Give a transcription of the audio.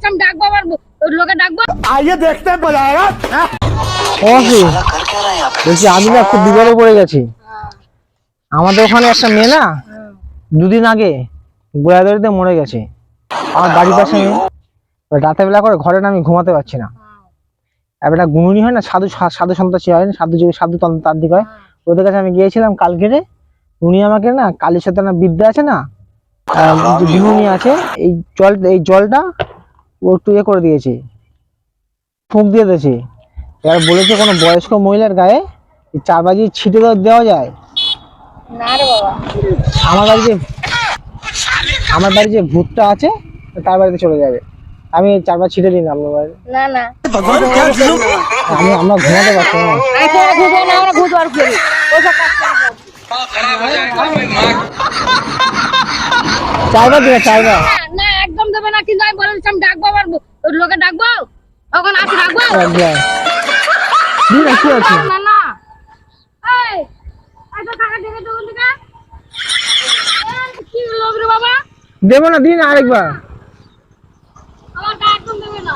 আমি ডাকবো আবার লোকে ডাকবো। आइए देखते हैं मजा आएगा। বলছি আমি না খুব বিপদে পড়ে গেছি। আমাদের ওখানে একটা মেয়ে না দুদিন আগে গোড়াদড়িতে মরে গেছে। আমার বাড়ির পাশে মেয়ে, রাতের বেলা করে ঘরে না আমি ঘুমাতে পারছি না। একটা গুণুনি হয় না, সাধু সাধু সন্ত্রাসী হয় না, সাধু তান্ত্রিক হয়, ওদের কাছে আমি গিয়েছিলাম কালকে। উনি আমাকে না কালীর সাথে না বিদ্যা আছে না, গুণুনি আছে, এই জলটা ও একটু ইয়ে করে দিয়েছে, ফুঁক দিয়ে দিয়েছে। এবার বলেছে কোনো বয়স্ক মহিলার গায়ে 4 বাজি ছিটে দেওয়া যায় না রে বাবা, আমার বাড়ি যে ভূতটা আছে তার বাড়িতে চলে যাবে। আমি 4 বার ছিটে দিই না আপনার বাড়ি। না না আমরা ঘুমাতে পারছি না। আমরা ভূত বার করি ওসব কাজ করবো। 4 বার দিবে, 4 বার। না একদম দেবে না, কিন্তু আমি বলেছি আমি ডাকবো আবার লোকে ডাকবো, তখন আসি ডাকবো। দিন না, কি আছে? না না এই এত টাকা দেবে তখন থেকে কি লোক রে বাবা, দেবো না, দিন আরেকবার। আমার টাকা একদম দেবে না।